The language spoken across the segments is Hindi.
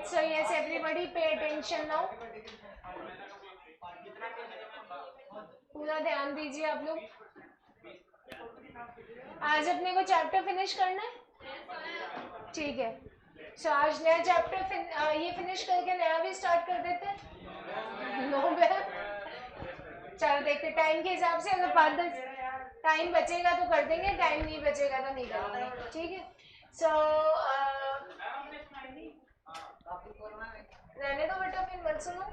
So yes, everybody pay attention now. पूरा ध्यान दीजिए आप लोग. आज अपने को चैप्टर फिनिश करना है, ठीक है. सो आज नया चैप्टर ये फिनिश करके नया भी स्टार्ट कर देते हैं. नो बेटा, चलो देखते टाइम के हिसाब से. अगर 5-10 टाइम बचेगा तो कर देंगे, टाइम नहीं बचेगा तो नहीं करेंगे, ठीक है. सो रहने दो बेटा, फिर मत सुनो,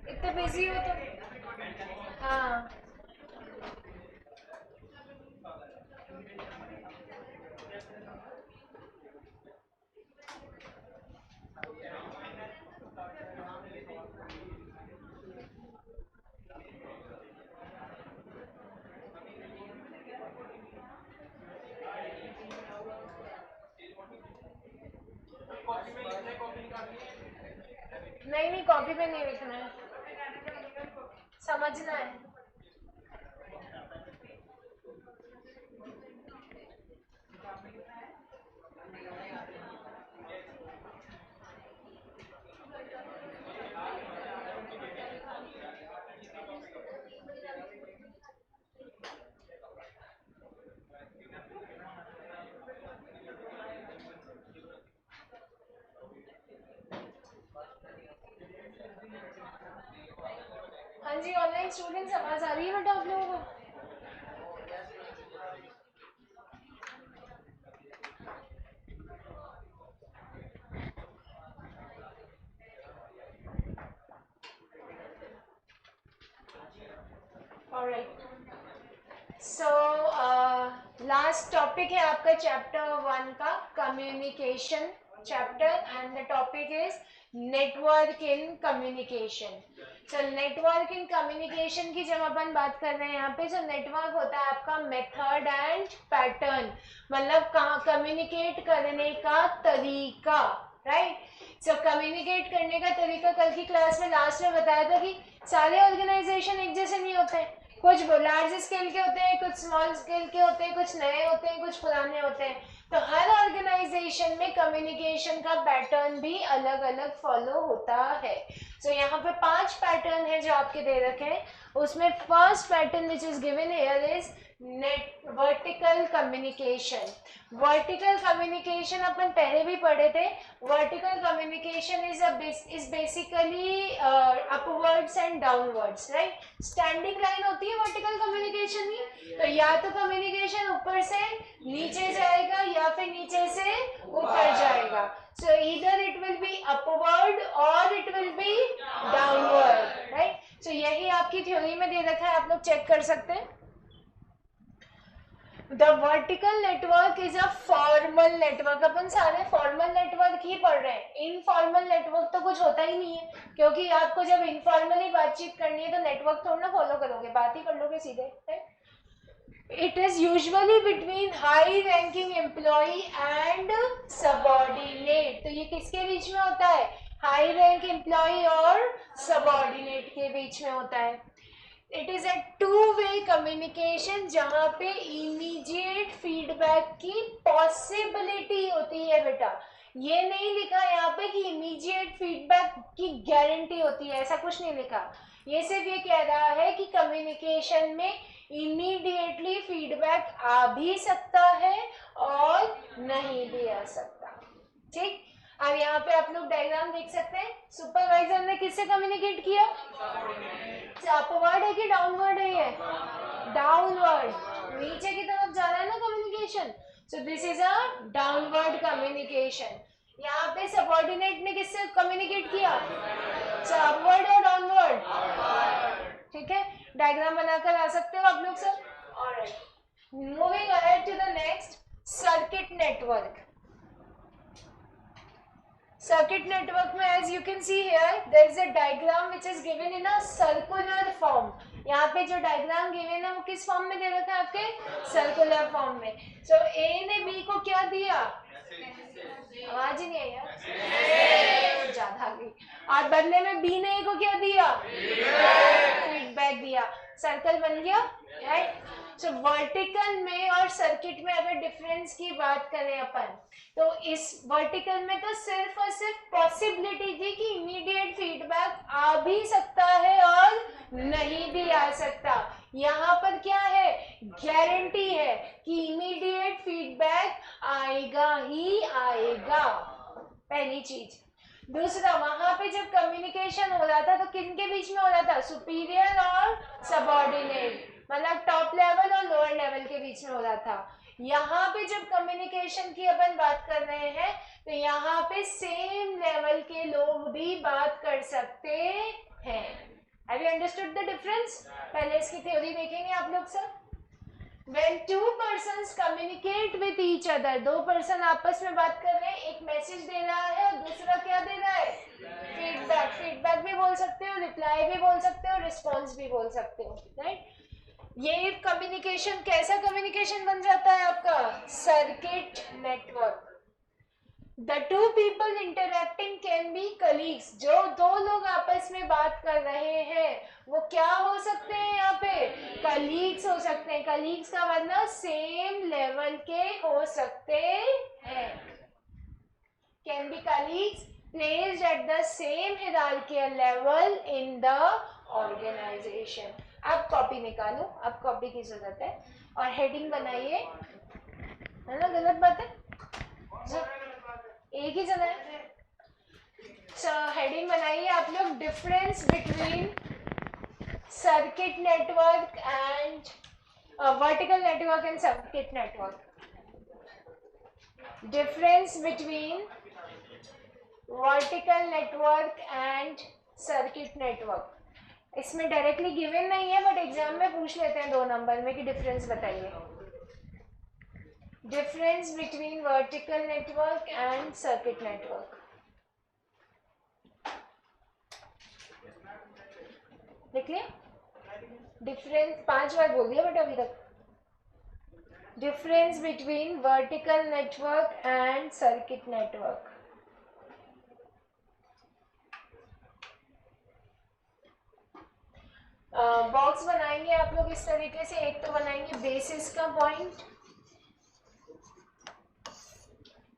इतने बिजी हो तो. हाँ नहीं, कॉपी पे नहीं लिखना है, समझना है. हाँ जी, ऑनलाइन स्टूडेंट्स आवाज आ रही है बेटा आप लोगों को? ऑलराइट. सो लास्ट टॉपिक है आपका चैप्टर 1 का, communication chapter, and the topic is network in communication. So network in communication की जब अपन बात कर रहे हैं यहाँ पे, सो नेटवर्क होता है आपका मेथड एंड पैटर्न, मतलब कम्युनिकेट करने का तरीका, राइट. सो कम्युनिकेट करने का तरीका कल की क्लास में लास्ट में बताया था कि सारे ऑर्गेनाइजेशन एक जैसे नहीं होते, कुछ लार्ज स्केल के होते हैं, कुछ स्मॉल स्केल के होते हैं, कुछ नए होते हैं, कुछ पुराने होते हैं. तो हर ऑर्गेनाइजेशन में कम्युनिकेशन का पैटर्न भी अलग अलग फॉलो होता है. सो यहाँ पे 5 पैटर्न है जो आपके दे रखे हैं. उसमें first pattern which is given here is vertical communication. Vertical communication अपन पहले भी पढ़े थे. Vertical communication is basically upwards and downwards, right. Standing line होती है वर्टिकल कम्युनिकेशन की, तो या तो कम्युनिकेशन ऊपर से नीचे जाएगा या फिर नीचे से ऊपर जाएगा. So either it will be upward और it will be downward, right. So यही आपकी थ्योरी में दे रखा है, आप लोग चेक कर सकते हैं. The vertical network is a formal network. अपन सारे फॉर्मल नेटवर्क ही पढ़ रहे हैं, इनफॉर्मल नेटवर्क तो कुछ होता ही नहीं है, क्योंकि आपको जब इनफॉर्मली बातचीत करनी है तो नेटवर्क थोड़ा ना फॉलो करोगे, बात ही कर लोगे सीधे. It is usually between high ranking employee and subordinate. तो ये किसके बीच में होता है? हाई रैंक एम्प्लॉय और सबॉर्डिनेट के बीच में होता है. It is a two way communication जहाँ पे इमीडिएट फीडबैक की पॉसिबिलिटी होती है बेटा. ये नहीं लिखा यहाँ पे कि इमीडिएट फीडबैक की गारंटी होती है, ऐसा कुछ नहीं लिखा. ये सिर्फ ये कह रहा है कि कम्युनिकेशन में इमीडिएटली फीडबैक आ भी सकता है और नहीं भी आ सकता, ठीक. अब यहाँ पे आप लोग डायग्राम देख सकते हैं. सुपरवाइजर ने किससे कम्युनिकेट किया? अपवर्ड है कि डाउनवर्ड है? ये डाउनवर्ड, नीचे की तरफ जा रहा है ना communication. So this is a downward communication. यहाँ पे सबऑर्डिनेट ने किससे कम्युनिकेट किया? अपवर्ड और डाउनवर्ड, ठीक है. डायग्राम बनाकर आ सकते हो आप लोग सब. Alright, moving ahead to the next, circuit network. Circuit network में as you can see here there is a diagram which is given in a circular form. यहाँ पे जो डायग्राम गिवन है वो किस फॉर्म में दे रखा है आपके? सर्कुलर फॉर्म में. सो ए ने बी को क्या दिया? आवाज ही नहीं आई यार, ज्यादा आ गई. और बदले में बी ने ए को क्या दिया? फीडबैक दिया. सर्कल बन गया, राइट. सो वर्टिकल में और सर्किट में अगर डिफरेंस की बात करें अपन, तो इस वर्टिकल में तो सिर्फ और सिर्फ पॉसिबिलिटी थी कि इमीडिएट फीडबैक आ भी सकता है और नहीं भी आ सकता। यहाँ पर क्या है, गारंटी है कि इमीडिएट फीडबैक आएगा ही आएगा, पहली चीज। दूसरा, वहां पे जब कम्युनिकेशन हो रहा था तो किन के बीच में हो रहा था, सुपीरियर और सबऑर्डिनेट, मतलब टॉप लेवल और लोअर लेवल के बीच में हो रहा था। यहाँ पे जब कम्युनिकेशन की अपन बात कर रहे हैं तो यहाँ पे सेम लेवल के लोग भी बात कर सकते हैं। Have you understood the difference? पहले इसकी थ्योरी देखेंगे आप लोग sir. When two persons communicate with each other, दो पर्सन आपस में बात कर रहे हैं, एक मैसेज दे रहा है और दूसरा क्या दे रहा है, फीडबैक। फीडबैक भी बोल सकते हो, रिप्लाई भी बोल सकते हो, रिस्पॉन्स भी बोल सकते हो, राइट। ये कम्युनिकेशन कैसा कम्युनिकेशन बन जाता है आपका, circuit network. The two people interacting can be colleagues, जो दो लोग आपस में बात कर रहे हैं वो क्या हो सकते हैं, यहाँ पे colleagues हो सकते हैं। colleagues का मतलब सेम लेवल के हो सकते हैं। Can be colleagues placed at the same hierarchical level in the organization। अब कॉपी निकालो, अब कॉपी की जरूरत है और हेडिंग बनाइए, है ना, गलत बात है, एक ही जगह है। हेडिंग बनाइए आप लोग, difference between circuit network and vertical network and circuit network. Difference between vertical network and circuit network. इसमें डायरेक्टली गिवन नहीं है बट एग्जाम में पूछ लेते हैं 2 नंबर में कि डिफरेंस बताइए। Difference between vertical network and circuit network। देख लिया? डिफरेंस 5 बार बोल दिया बेटा अभी तक। Difference between vertical network and circuit network. Box बनाएंगे आप लोग इस तरीके से, एक तो बनाएंगे बेसिस का पॉइंट,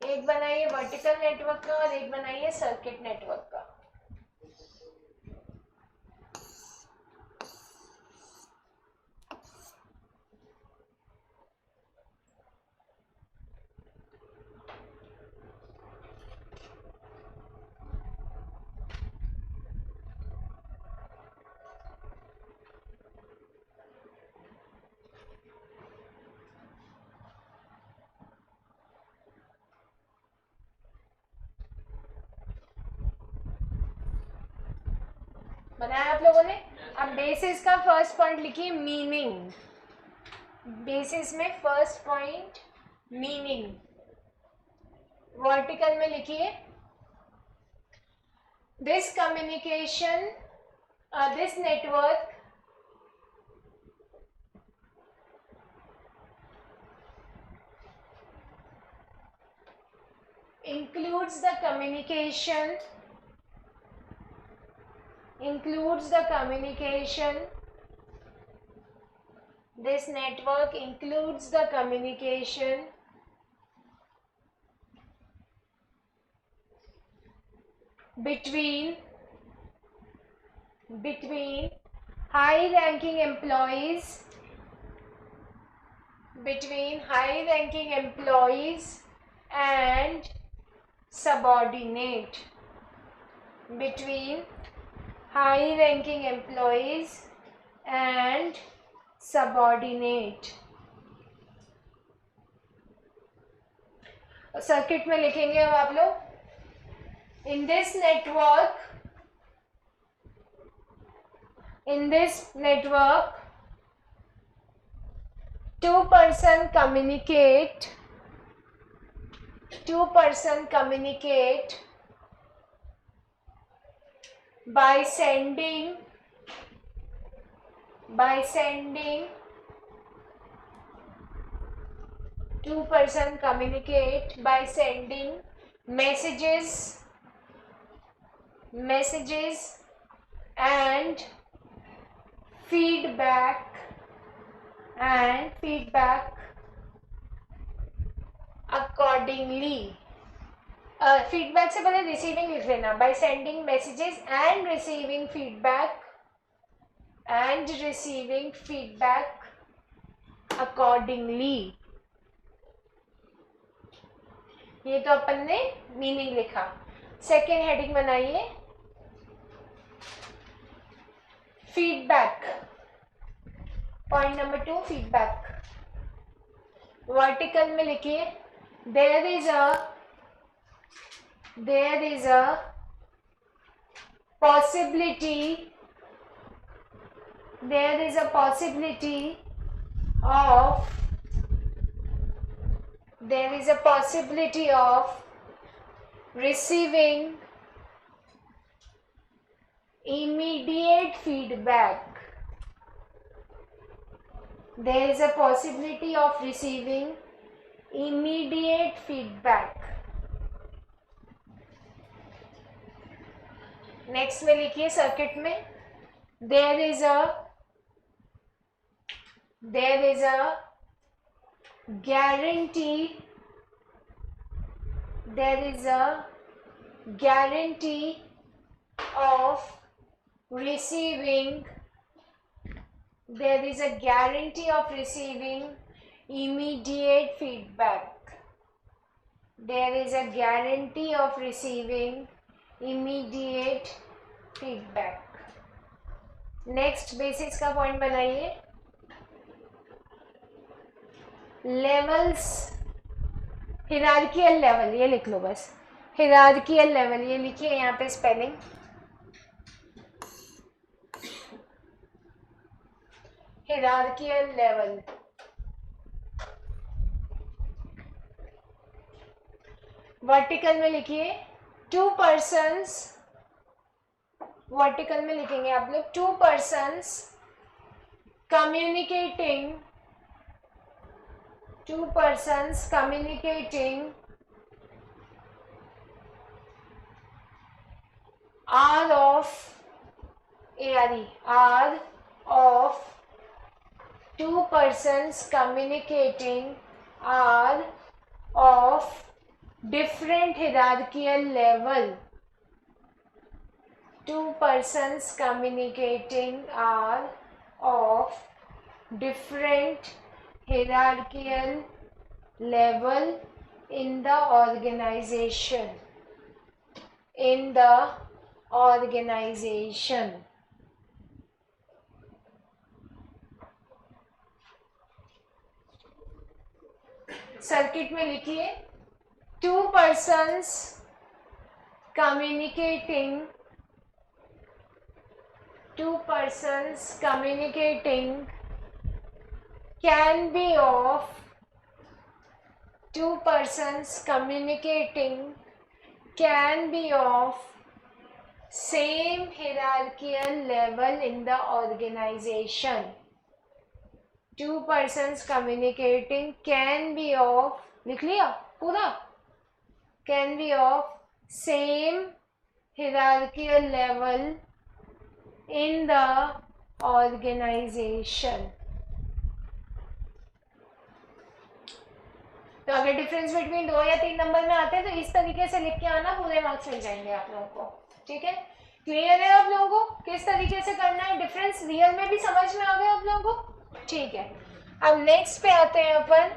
एक बनाइए वर्टिकल नेटवर्क का और एक बनाइए सर्किट नेटवर्क का। बनाया आप लोगों ने? अब बेसिस का फर्स्ट पॉइंट लिखिए, मीनिंग। बेसिस में फर्स्ट पॉइंट मीनिंग। वर्टिकल में लिखिए, this communication, this network includes the communication this network includes the communication between high ranking employees and subordinate, between high ranking employees and subordinate। Circuit में लिखेंगे अब आप लोग, in this network two person communicate by sending two-person communicate by sending messages and feedback and feedback accordingly. Feedback से पहले रिसीविंग लिख लेना. by sending messages and receiving feedback accordingly. ये तो अपन ने मीनिंग लिखा. सेकेंड हेडिंग बनाइए feedback. Point number 2 feedback. Vertical में लिखिए there is a possibility of receiving immediate feedback. There is a possibility of receiving immediate feedback. Next में लिखिए सर्किट में there is a guarantee of receiving immediate feedback. There is a guarantee of receiving immediate feedback. Next basics का पॉइंट बनाइए लेवल्स. हिरार्कियल लेवल ये लिख लो बस. हिरार्कियल लेवल ये लिखिए यहाँ पे स्पेलिंग. हिरार्कियल लेवल. वर्टिकल में लिखिए टू पर्सन्स. वर्टिकल में लिखेंगे आप लोग to persons communicating are of two persons communicating are of different hierarchical level. Two persons communicating are of different hierarchical level in the organization. Circuit में लिखिए two persons communicating can be of same hierarchical level in the organization. Two persons communicating can be of, लिख लिया पूरा, can be of same hierarchical level in the organization. तो अगर डिफरेंस बिटवीन 2 या 3 नंबर में आते हैं तो इस तरीके से लिख के आना, पूरे मार्क्स मिल जाएंगे आप लोगों को. ठीक है, क्लियर है आप लोगों को किस तरीके से करना है? डिफरेंस रियल में भी समझ में आ गया आप लोगों को? ठीक है, अब नेक्स्ट पे आते हैं अपन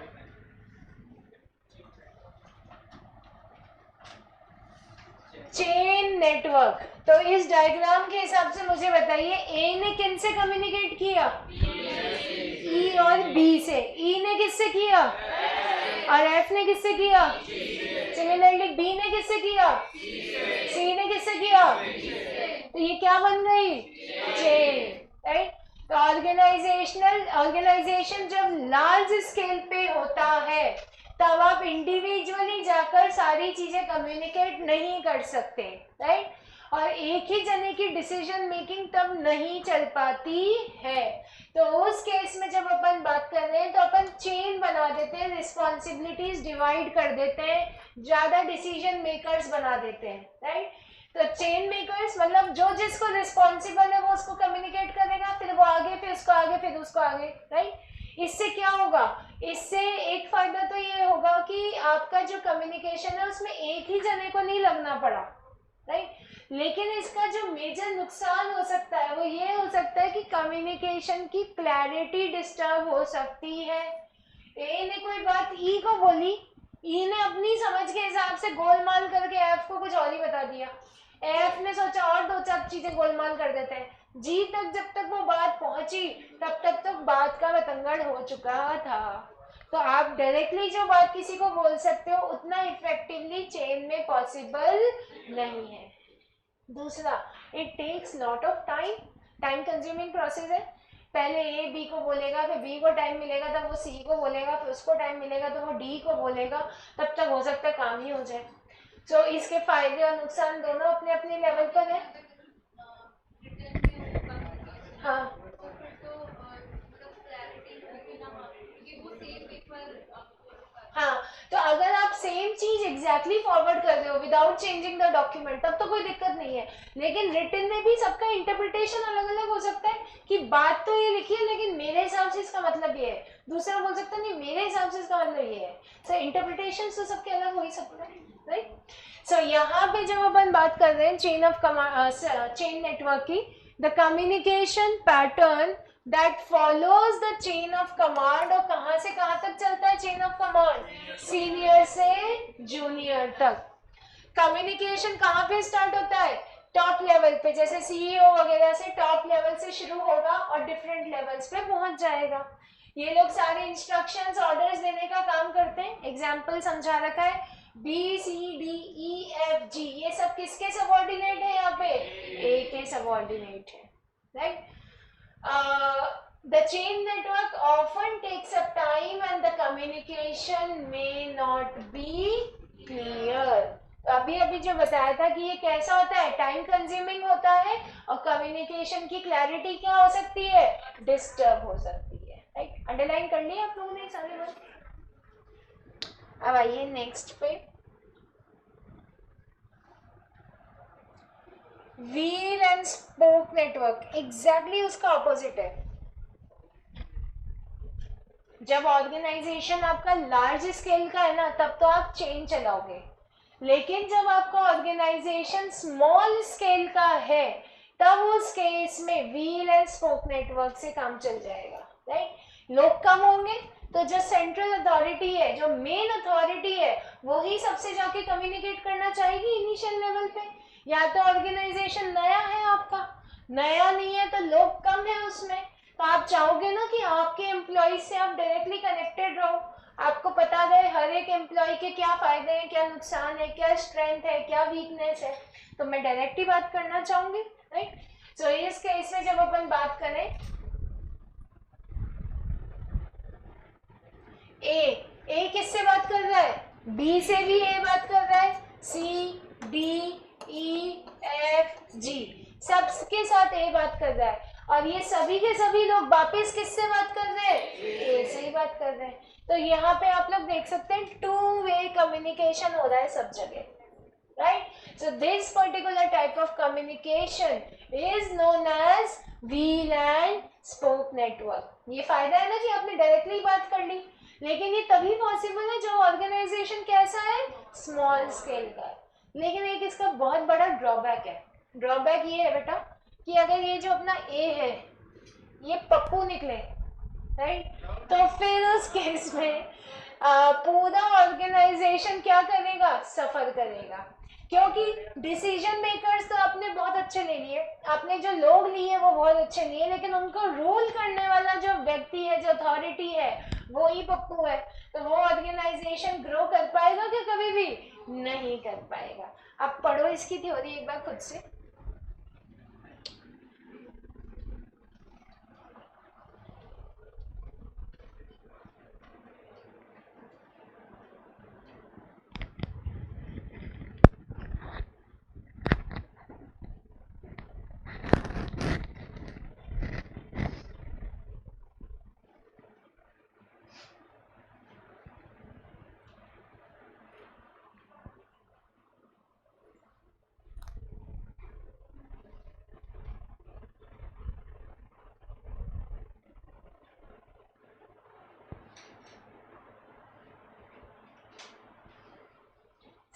चेन नेटवर्क. तो इस डायग्राम के हिसाब से मुझे बताइए ए ने किन से कम्युनिकेट किया? ई और बी से. ई ने किससे किया? और एफ ने किससे किया? सिमिलरली बी ने किससे किया? सी ने किससे किया? तो ये क्या बन गई? चेन. राइट. तो ऑर्गेनाइजेशन जब लार्ज स्केल पे होता है तब आप इंडिविजुअली जाकर सारी चीजें कम्युनिकेट नहीं कर सकते. राइट. और एक ही जने की डिसीजन मेकिंग तब नहीं चल पाती है. तो उस केस में जब अपन बात कर रहे हैं तो अपन चेन बना देते हैं, रिस्पॉन्सिबिलिटीज डिवाइड कर देते हैं, ज्यादा डिसीजन मेकर्स बना देते हैं. राइट. तो चेन मेकर्स मतलब जो जिसको रिस्पॉन्सिबल है वो उसको कम्युनिकेट करेगा, फिर वो आगे, फिर उसको आगे, फिर उसको आगे. राइट. इससे क्या होगा, इससे एक फायदा तो ये होगा कि आपका जो कम्युनिकेशन है उसमें एक ही जने को नहीं लगना पड़ा, राइट। लेकिन इसका जो मेजर नुकसान हो सकता है वो ये हो सकता है कि कम्युनिकेशन की क्लैरिटी डिस्टर्ब हो सकती है। ए ने कोई बात ई को बोली, ई ने अपनी समझ के हिसाब से गोलमाल करके एफ को कुछ और ही बता दिया, एफ ने सोचा और दो चार चीजें गोलमाल कर देते हैं, जी तक जब तक वो बात पहुंची तब तक तो बात का बतंगड़ हो चुका था। तो आप डायरेक्टली जो बात किसी को बोल सकते हो उतना इफेक्टिवली चेन में पॉसिबल नहीं है। दूसरा, it takes lot of time, time consuming process है। पहले ए बी को बोलेगा, फिर बी को टाइम मिलेगा, तब वो सी को बोलेगा, फिर उसको टाइम मिलेगा तो वो डी को बोलेगा, तब तक हो सकता है काम ही हो जाए। तो इसके फायदे और नुकसान दोनों अपने अपने लेवल पर है। हाँ हाँ, तो अगर आप सेम चीज एग्जैक्टली फॉरवर्ड कर रहे हो विदाउट चेंजिंग द डॉक्यूमेंट तब तो कोई दिक्कत नहीं है, लेकिन रिटन में भी सबका इंटरप्रिटेशन अलग अलग हो सकता है कि बात तो ये लिखी है लेकिन मेरे हिसाब से इसका मतलब ये है, दूसरा बोल सकता है नहीं मेरे हिसाब से इसका मतलब ये है। सो इंटरप्रिटेशन तो सबके अलग हो ही सकता है, राइट। सो यहाँ पे जब अपन बात कर रहे हैं चेन ऑफ चेन नेटवर्क की, the communication pattern that follows the chain of command, और कहाँ से कहाँ तक चलता है चेन ऑफ कमांड, सीनियर से जूनियर तक। कम्युनिकेशन कहाँ पे स्टार्ट होता है, टॉप लेवल पे, जैसे सीईओ वगैरह से टॉप लेवल से शुरू होगा और डिफरेंट लेवल्स पे पहुंच जाएगा। ये लोग सारे इंस्ट्रक्शंस ऑर्डर्स देने का काम करते हैं। एग्जाम्पल समझा रखा है, B C D E F G, ये सब किसके सबऑर्डिनेट है, यहाँ पे ए के सबऑर्डिनेट है, right. The chain network often takes up time and the communication may not be clear. अभी अभी जो बताया था कि ये कैसा होता है, टाइम कंज्यूमिंग होता है और कम्युनिकेशन की क्लैरिटी क्या हो सकती है, डिस्टर्ब हो सकती है, राइट। अंडरलाइन कर लिया आप लोगों ने सारे बात। अब आइए नेक्स्ट पे, wheel and spoke network, exactly उसका ऑपोजिट है। जब ऑर्गेनाइजेशन आपका लार्ज स्केल का है ना तब तो आप चेन चलाओगे, लेकिन जब आपका ऑर्गेनाइजेशन स्मॉल स्केल का है तब उस केस में व्हील एंड स्पोक नेटवर्क से काम चल जाएगा, राइट। लोग कम होंगे तो जो सेंट्रल अथॉरिटी है, जो मेन अथॉरिटी है, वही सबसे जाके कम्युनिकेट करना चाहेगी इनिशियल लेवल पे। या तो ऑर्गेनाइजेशन नया है आपका, नया नहीं है तो लोग कम है उसमें, तो आप चाहोगे ना कि आपके एम्प्लॉय से आप डायरेक्टली कनेक्टेड रहो, आपको पता रहे हर एक एम्प्लॉय के क्या फायदे हैं, क्या नुकसान है, क्या स्ट्रेंथ है, क्या वीकनेस है, तो मैं डायरेक्टली बात करना चाहूंगी, राइट। सो इस केस में जब अपन बात करें, ए किससे बात कर रहा है, बी से भी ए बात कर रहा है, सी डी ई एफ जी सबके साथ ए बात कर रहा है, और ये सभी के सभी लोग वापिस किससे बात कर रहे हैं, ए से ही बात कर रहे हैं। तो यहाँ पे आप लोग देख सकते हैं टू वे कम्युनिकेशन हो रहा है सब जगह, right? So this particular type of communication is known as wheel and spoke network. ये फायदा है ना कि आपने डायरेक्टली बात कर ली, लेकिन ये तभी पॉसिबल है जो ऑर्गेनाइजेशन कैसा है, स्मॉल स्केल का है। लेकिन एक इसका बहुत बड़ा ड्रॉबैक है, ड्रॉबैक ये है बेटा कि अगर ये जो अपना ए है ये पप्पू निकले, राइट, तो फिर उस केस में पूरा ऑर्गेनाइजेशन क्या करेगा, सफर करेगा, क्योंकि डिसीजन मेकर्स तो आपने बहुत अच्छे ले लिए, आपने जो लोग लिए वो बहुत अच्छे लिए, लेकिन उनको रूल करने वाला जो व्यक्ति है, जो अथॉरिटी है, वो ही पप्पू है, तो वो ऑर्गेनाइजेशन ग्रो कर पाएगा क्या, कभी भी नहीं कर पाएगा। अब पढ़ो इसकी थ्योरी एक बार खुद से।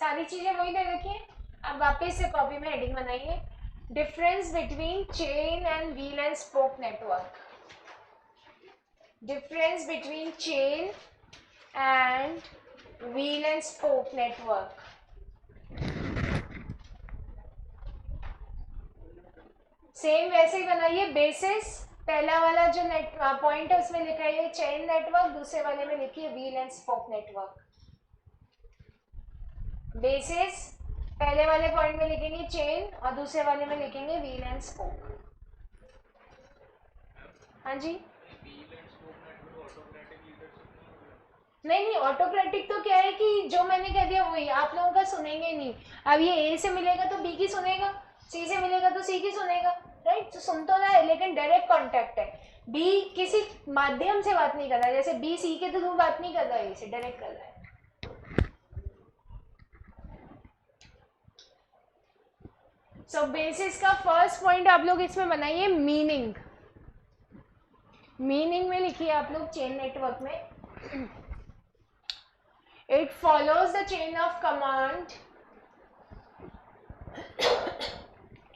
सारी चीजें वही दे रखी है। अब वापस से कॉपी में हेडिंग बनाइए, difference between chain and wheel and spoke network. Difference between chain and wheel and spoke network. Same वैसे ही बनाइए। बेसिस, पहला वाला जो पॉइंट है उसमें लिखा है चेन नेटवर्क, दूसरे वाले में लिखिए wheel and spoke network. Basis पहले वाले पॉइंट में लिखेंगे चेन और दूसरे वाले में लिखेंगे व्हील एंड स्पोक। हाँ जी, नहीं ऑटोक्रेटिक तो क्या है कि जो मैंने कह दिया वही आप लोगों का सुनेंगे नहीं। अब ये ए से मिलेगा तो बी की सुनेगा, सी से मिलेगा तो सी की सुनेगा, राइट। तो सुन तो रहा है लेकिन डायरेक्ट कांटेक्ट है। बी किसी माध्यम से बात नहीं कर रहा है, जैसे बी सी के थ्रू बात नहीं कर रहा है, इसे डायरेक्ट कर रहा है। सो बेसिस का फर्स्ट पॉइंट आप लोग इसमें बनाइए मीनिंग। मीनिंग में लिखिए आप लोग चेन नेटवर्क में, it follows the chain of command,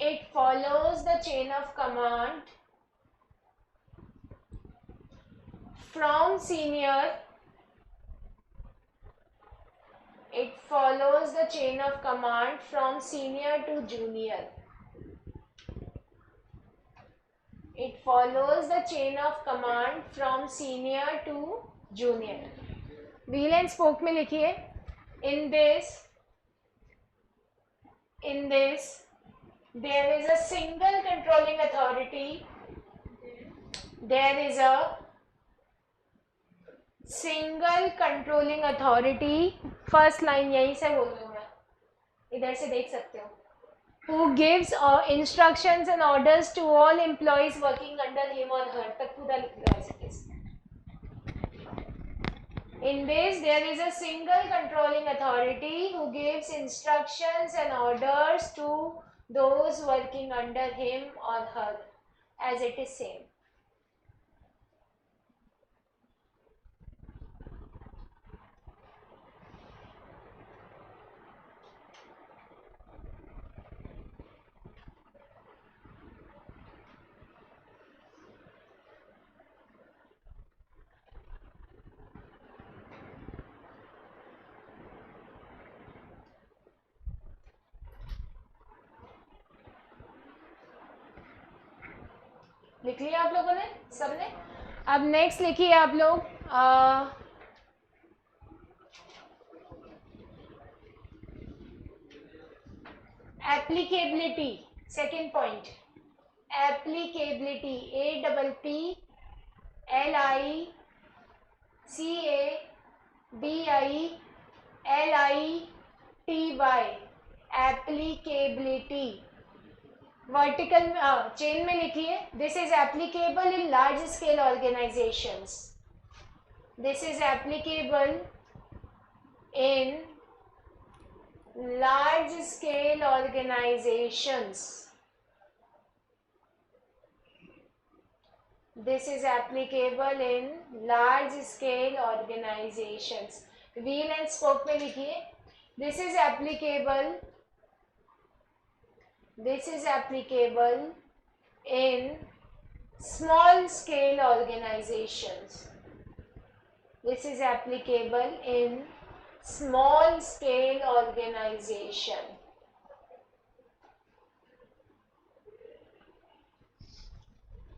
it follows the chain of command from senior, it follows the chain of command from senior to junior, it follows the chain of command from senior to junior। Wheel and spoke में लिखिए in this there is a single controlling authority, there is a single controlling authority, first line यहीं से बोल रही हूँ मैं, इधर से देख सकते हो, who gives instructions and orders to all employees working under him or her, तक पूरा लिख लो ऐसे कैसे। In this, there is a single controlling authority who gives instructions and orders to those working under him or her, as it is same। लिख लिया आप लोगों ने, सबने। अब नेक्स्ट लिखिए आप लोग applicability, second point applicability, APPLICABILITY, applicability. Vertical chain में लिखिए this is applicable in large scale organisations, this is applicable in large scale organizations, this is applicable in large scale organizations। wheel and spoke में लिखिए this is applicable in small scale organizations, this is applicable in small scale organization।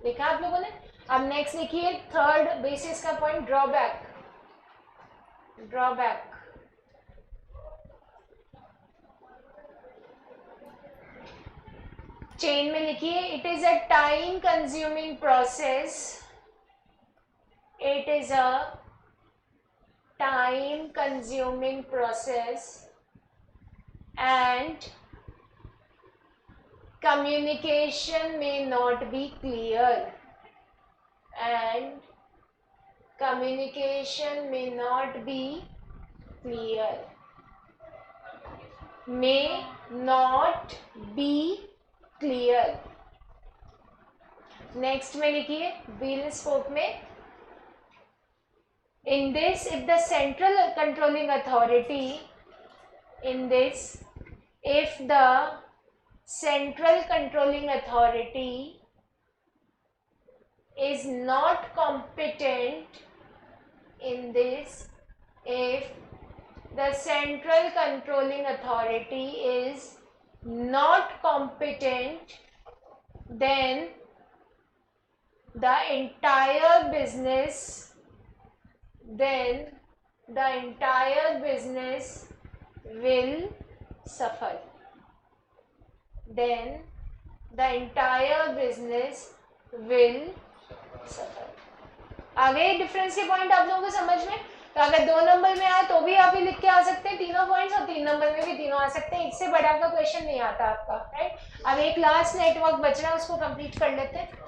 लिखा आप लोगों ने। अब नेक्स्ट लिखिए थर्ड बेसिस का पॉइंट ड्रॉबैक। चेन में लिखिए it is a time consuming process, it is a time consuming process and communication may not be clear, next में लिखिए व्हील स्पोक में in this if the central controlling authority in this if the central controlling authority is not competent in this if the central controlling authority is not competent, then the entire business will suffer. Then the entire business will suffer. आ गए डिफरेंस के पॉइंट आप लोगों को समझ में? तो अगर 2 नंबर में आए तो भी आप ही लिख के आ सकते हैं तीनों पॉइंट्स, और 3 नंबर में भी तीनों आ सकते हैं। इससे बड़ा का क्वेश्चन नहीं आता आपका, राइट। अब एक लास्ट नेटवर्क बच रहा है, उसको कंप्लीट कर लेते हैं।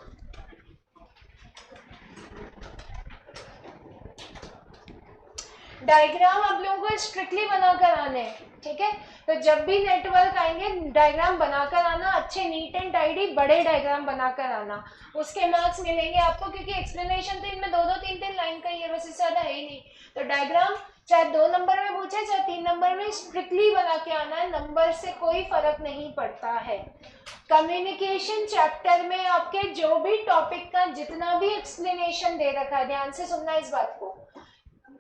डायग्राम आप लोगों को स्ट्रिक्टली बनाकर आने हैं, ठीक है। तो जब भी नेटवर्क आएंगे डायग्राम बनाकर आना, अच्छे नीट एंड टाइडी बड़े डायग्राम बनाकर आना, उसके मार्क्स मिलेंगे आपको, क्योंकि एक्सप्लेनेशन तो इनमें 2-2, 3-3 लाइन का ही है, बस इससे ज्यादा है ही नहीं। तो डायग्राम चाहे 2 नंबर में पूछे चाहे 3 नंबर में, स्ट्रिक्टली बना के आना है, नंबर से कोई फर्क नहीं पड़ता है। कम्युनिकेशन चैप्टर में आपके जो भी टॉपिक का जितना भी एक्सप्लेनेशन दे रखा है, ध्यान से सुनना इस बात को।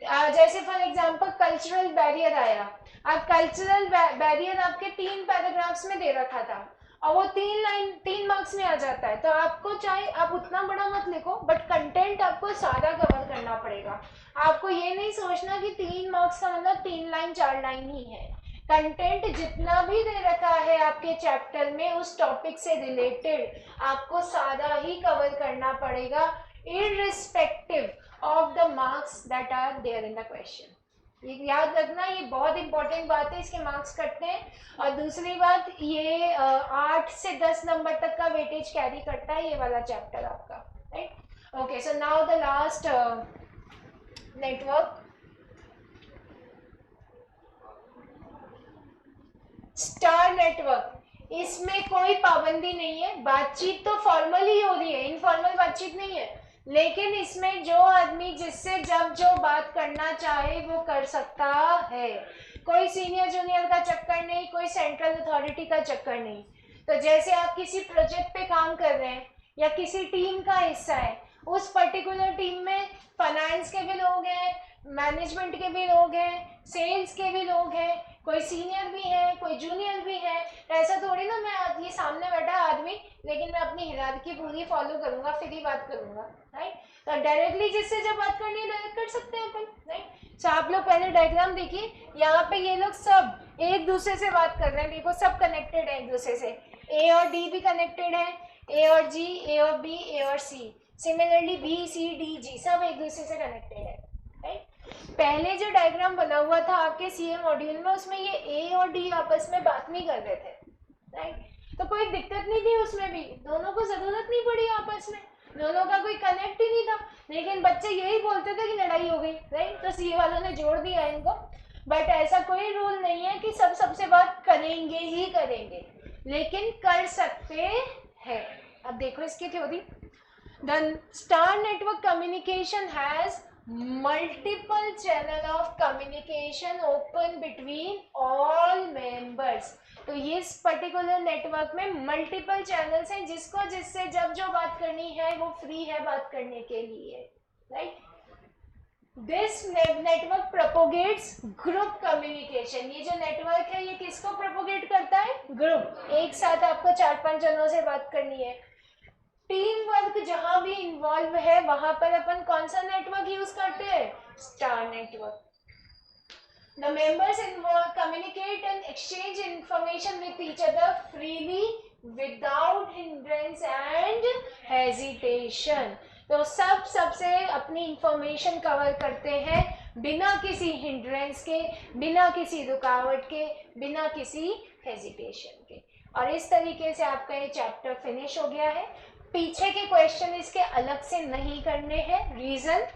जैसे फॉर एग्जांपल कल्चरल बैरियर आया, अब कल्चरल बैरियर आपके 3 पैराग्राफ्स में दे रखा था, और वो 3 मार्क्स में आ जाता है। तो आपको चाहे आप उतना बड़ा मत लिखो, बट कंटेंट आपको सारा कवर करना पड़ेगा। आपको ये नहीं सोचना कि 3 मार्क्स का मतलब 3 लाइन 4 लाइन ही है। कंटेंट जितना भी दे रखा है आपके चैप्टर में उस टॉपिक से रिलेटेड आपको सारा ही कवर करना पड़ेगा, irrespective of the marks that are there in the question. ये याद रखना, ये बहुत इंपॉर्टेंट बात है, इसके मार्क्स कटते हैं। और दूसरी बात, ये 8 से 10 नंबर तक का वेटेज कैरी करता है ये वाला चैप्टर आपका, right. Okay, so now the last network, star network. इसमें कोई पाबंदी नहीं है, बातचीत तो फॉर्मल ही हो रही है, इनफॉर्मल बातचीत नहीं है, लेकिन इसमें जो आदमी जिससे जब जो बात करना चाहे वो कर सकता है। कोई सीनियर जूनियर का चक्कर नहीं, कोई सेंट्रल अथॉरिटी का चक्कर नहीं। तो जैसे आप किसी प्रोजेक्ट पे काम कर रहे हैं या किसी टीम का हिस्सा है, उस पर्टिकुलर टीम में फाइनेंस के भी लोग हैं, मैनेजमेंट के भी लोग हैं, सेल्स के भी लोग हैं, कोई सीनियर भी है, कोई जूनियर भी है। ऐसा थोड़ी ना मैं ये सामने बैठा आदमी, लेकिन मैं अपनी हिरारकी पूरी फॉलो करूंगा, फिर ही बात करूंगा, राइट। तो डायरेक्टली जिससे जब बात करनी है डायरेक्ट कर सकते हैं अपन, राइट। तो आप लोग पहले डायग्राम देखिए, यहाँ पे ये लोग सब एक दूसरे से बात कर रहे हैं, देखो सब कनेक्टेड है एक दूसरे से, ए और डी भी कनेक्टेड है, ए और जी, ए और बी, ए और C, similarly B C D G सब एक दूसरे से कनेक्टेड है, राइट। पहले जो डायग्राम बना हुआ था आपके सीए मॉड्यूल में, उसमें ये ए और डी आपस में बात नहीं कर रहे थे, राइट। तो कोई दिक्कत नहीं थी उसमें भी, दोनों को जरूरत नहीं पड़ी आपस में, दोनों का कोई कनेक्ट ही नहीं था, लेकिन बच्चे यही बोलते थे कि लड़ाई हो गई, राइट। तो सीए वालों ने जोड़ दिया इनको, बट ऐसा कोई रूल नहीं है कि सब सबसे बात करेंगे ही करेंगे, लेकिन कर सकते हैं। अब देखो इसकी theory, the star network communication has multiple channel of communication open between all members। तो ये इस पर्टिकुलर नेटवर्क में मल्टीपल चैनल्स हैं, जिसको जिससे जब जो बात करनी है वो फ्री है बात करने के लिए, right. This network propagates group communication. ये जो नेटवर्क है ये किसको प्रोपोगेट करता है? ग्रुप, एक साथ आपको 4-5 जनों से बात करनी है। टीम वर्क जहां भी इन्वॉल्व है वहां पर अपन कौन सा नेटवर्क यूज करते हैं? Star network. The members communicate and exchange information with each other freely without hindrance and hesitation। तो सब सबसे अपनी इंफॉर्मेशन कवर करते हैं बिना किसी हिंड्रेंस के, बिना किसी रुकावट के, बिना किसी हेजिटेशन के। और इस तरीके से आपका ये चैप्टर फिनिश हो गया है। पीछे के क्वेश्चन इसके अलग से नहीं करने हैं, रीजन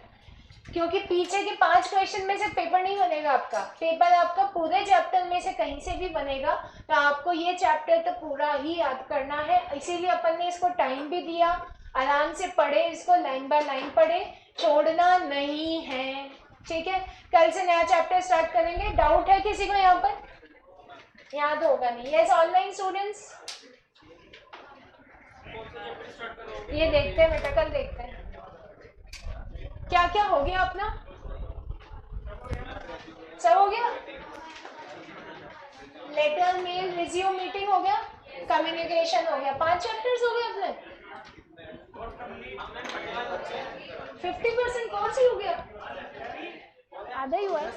क्योंकि पीछे के 5 क्वेश्चन में से पेपर नहीं बनेगा आपका, पेपर आपका पूरे चैप्टर में से कहीं से भी बनेगा। तो आपको ये चैप्टर तो पूरा ही याद करना है, इसीलिए अपन ने इसको टाइम भी दिया। आराम से पढ़े इसको, लाइन बाय लाइन पढ़े, छोड़ना नहीं है, ठीक है। कल से नया चैप्टर स्टार्ट करेंगे। डाउट है किसी को यहाँ पर? याद होगा नहीं। यस ऑनलाइन स्टूडेंट्स, ये देखते हैं बेटा, कल देखते हैं क्या क्या हो गया अपना। सब हो गया, लेटर मेल रिज्यूम मीटिंग हो गया, कम्युनिकेशन हो गया, 5 चैप्टर्स हो गए अपने। 50% कोर्स ही हो गया, आधा ही हुआ है।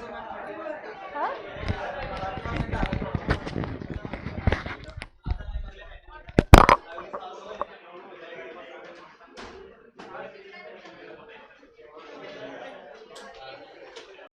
हाँ